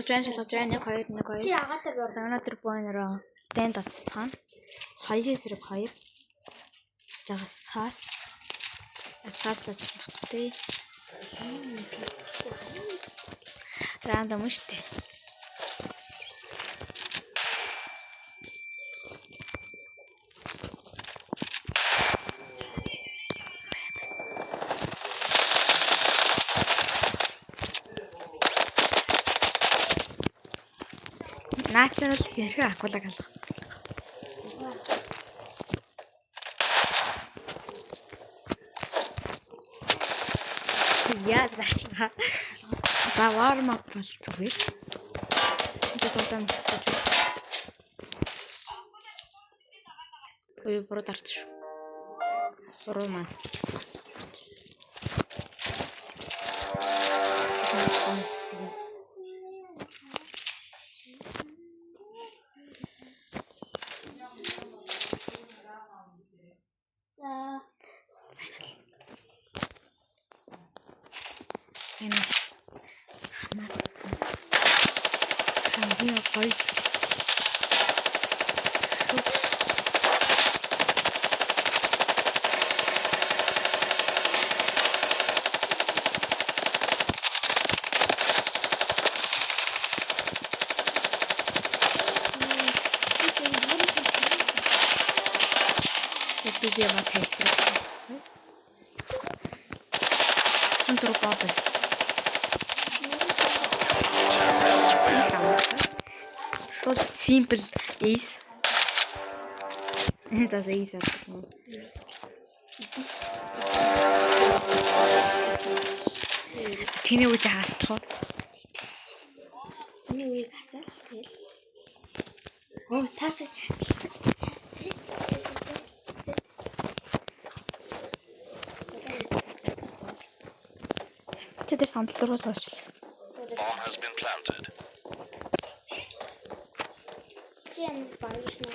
шалгаж байна. 1 2 1 2. Чи агаатай гөр. За өнөөдөр бөөнөрөө stand атцгаана. 2 эсрэг 2. Жагас саас. Саас тачих тий. Рандом штэ. Natural хэрэг акулаг алга. Яас начна. За warm up бол зүгээр. Тэгээд удаан. Ой буруу дарч шүү. Буруу маань. Видео математик. Центр папа. Шууд simple ace. Это ace. Тэний үе хаасчих. Миний үеийг хасаал тэгэл. Оо таас Тэд сандал руу суучихсан. Чи энэ багш нь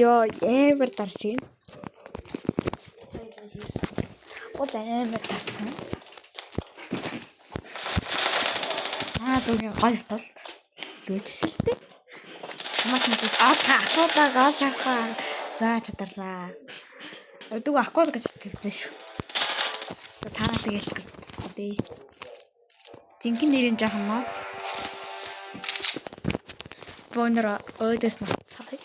Йоо, ямар дарч юм. Гол амар дарсан. Дүүгийн гой талд дүүжшилтэй. Ахуудаа гал чархаа. За чадарлаа. Дүүг ахууд гэж хэлсэн шүү. Таа тэгэл дээ. Жинхэнэ нэрийн жоохон ноц. Бонор ойдос ноцтой.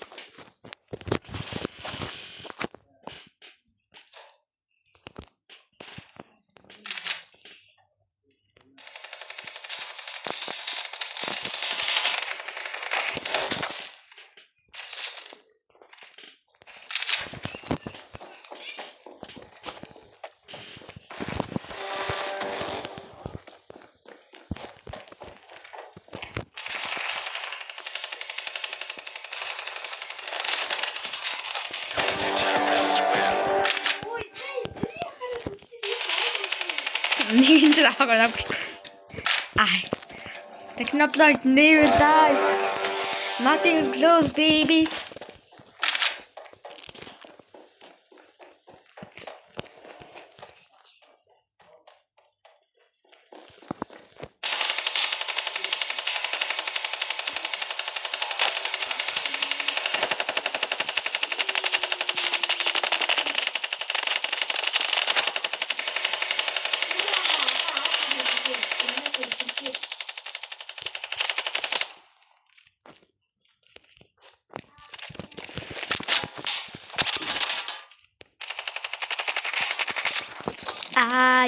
Нэг ч аваагаа гэх. Technoploid never dies. Nothing close, baby.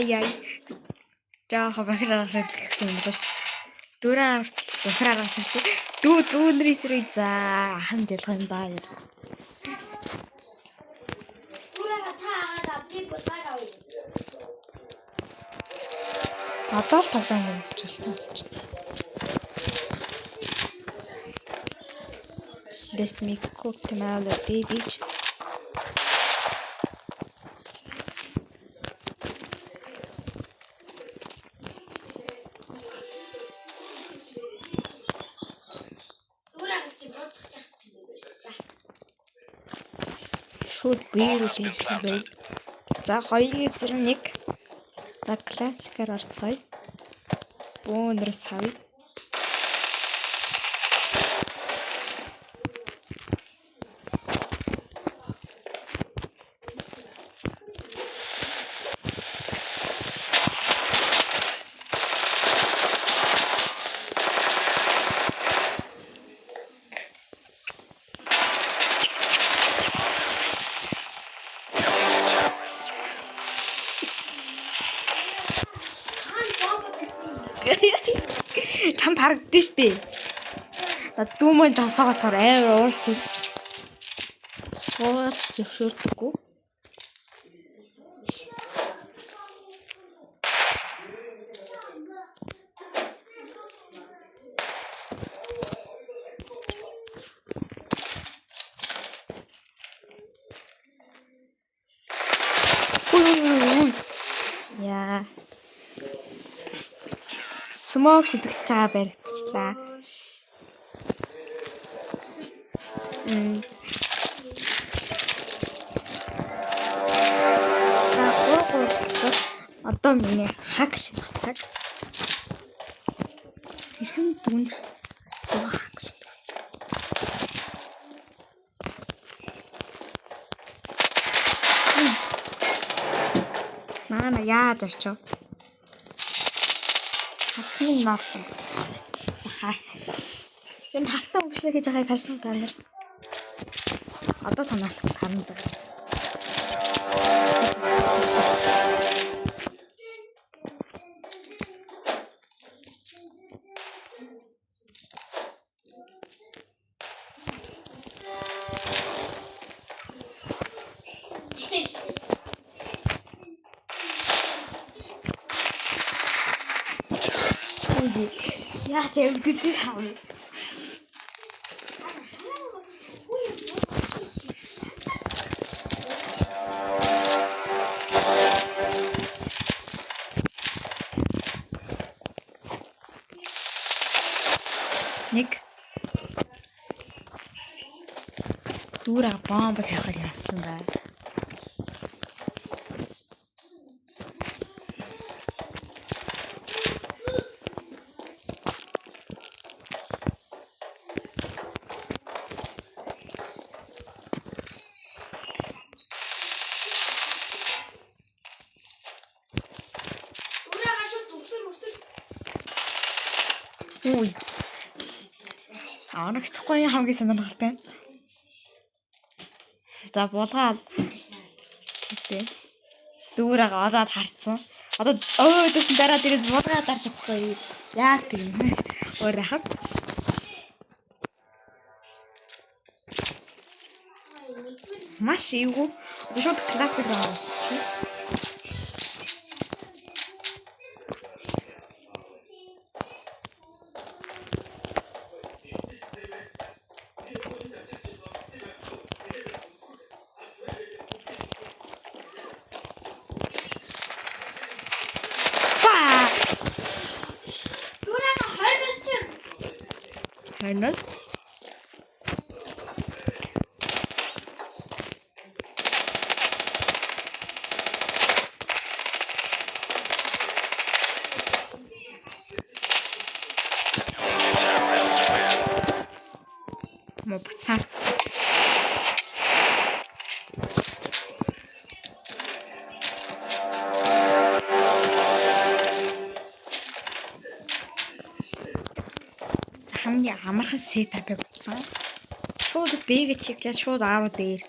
Яй. Жаахан бахираа шилжсэн юм боловч дөрөв бахираа шилжсэн. Дүүнэр эсрэг за хан ялах юм даа. Дүүрээ таагаад авдгийг болоо. Одоо л тоглоом болчихсон болчих. Let's make cook tomato baby. Шууд бээрүүдээ шилбэй. За 2-ийн зэрэг 1. За классикаар орцгоё. Бөөнөрс хавь. Чам харагдсан шүү дээ. Дүүмэн жонсоо болохоор амар уурч. Сууч зөвшөөрдөггүй. Яа. Смог шидэж байгаа баригдчихлаа. За 3 одоо миний хак шидэх цаг. Тэрхэн дүнд хак шидэх. Наа яаж очив? Хакны норсон. Энэ хактаа өвчлөө хийж байгааг харсан та нар. Одоо танаас харна зав. Яа зэвдэж хав. Нэг дүүрээ бомб хайхаар явсан бай. Үй. Анагтахгүй хамгийн сонирхолтой. За булгаад. Тэ. Дүүрээ олоод харцсан. Одоо өөдөөс дараа дээрээ булгаад дарж чадахгүй. Яг тийм. Өөрөө хав. Маш эвгүй. Шууд классик руу. Хайнас. Мо буцаа. Хамгийн амархан сетапыг болсон. Шууд Б-г чиглэж шууд А руу дээр.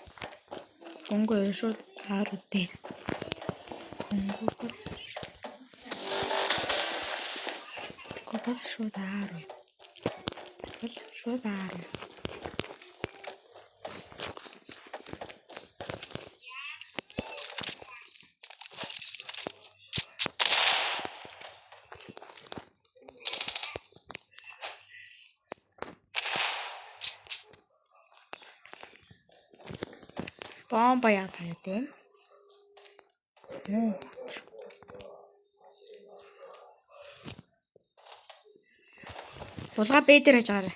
Гөнгөө шууд А руу дээр. Гөнгөө шууд А руу. Шууд А руу. Бомба яа таад байна. Булгаа Б дээр байж байгаарай.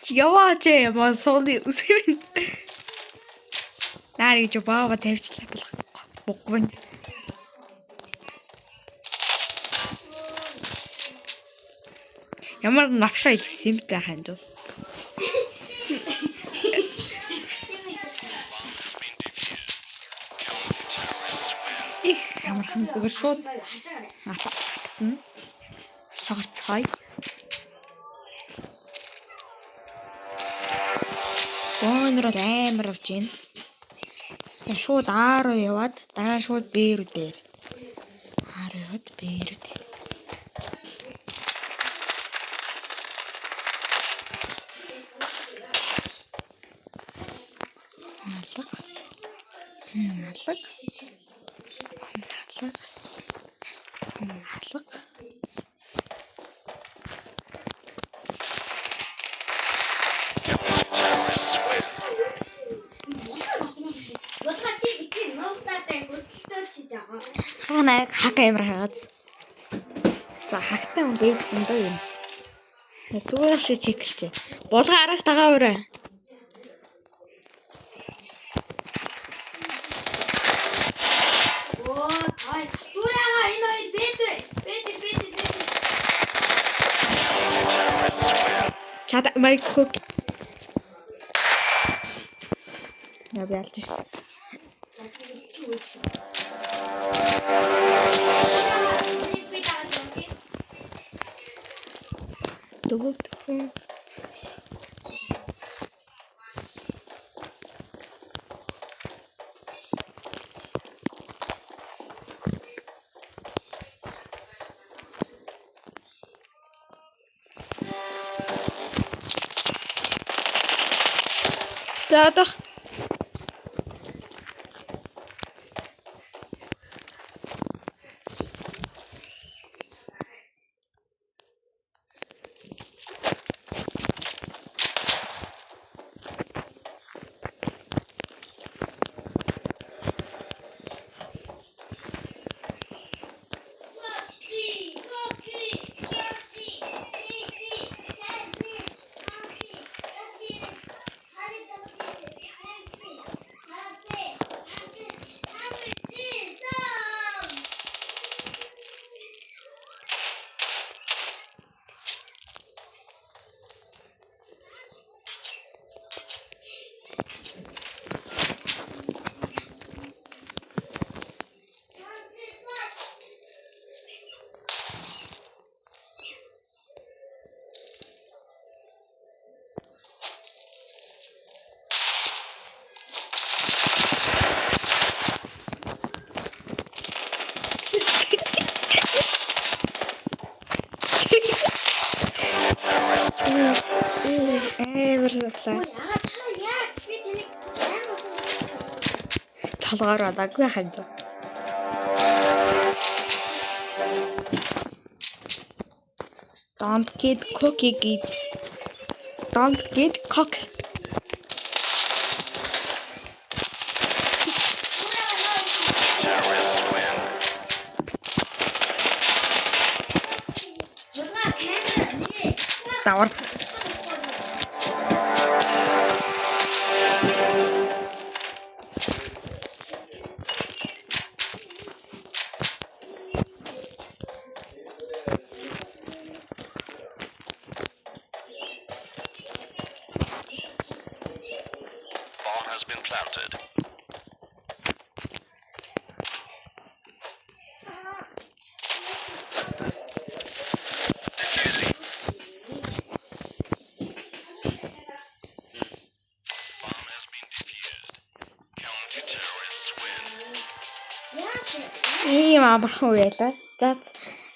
Яваач яа сууны үсэв. Наар гэж баава тавьчлаа болох. Бугвэн. Ямар навшаа ичсэн юм бэ ханд. Их хамархан зүгээр шууд атгатна. Согорцгой. Бонор амар авч ийн. За шууд А руу яваад дараа шууд Б руу дээр. А руу яваад Б руу дээр. Алга. Ханаа хак амир хаац. За хагтаа юм бэ дөө юм. Зүгээр шиг чеклчээ. Булгаа араас тагаа өрөө. Чад майк кук. Я бялж шүү. Дөгөв. Таадах. Талгаар одоогүй ханд. Don't get cocky kids. Don't get cock. Тавар. Ийм амархан байлаа. За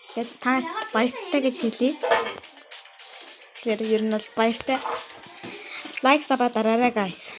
тэгээд та баяртай гэж хэлье. Тэгэхээр ер нь бол баяртай. Лайк сабаа дараарай guys.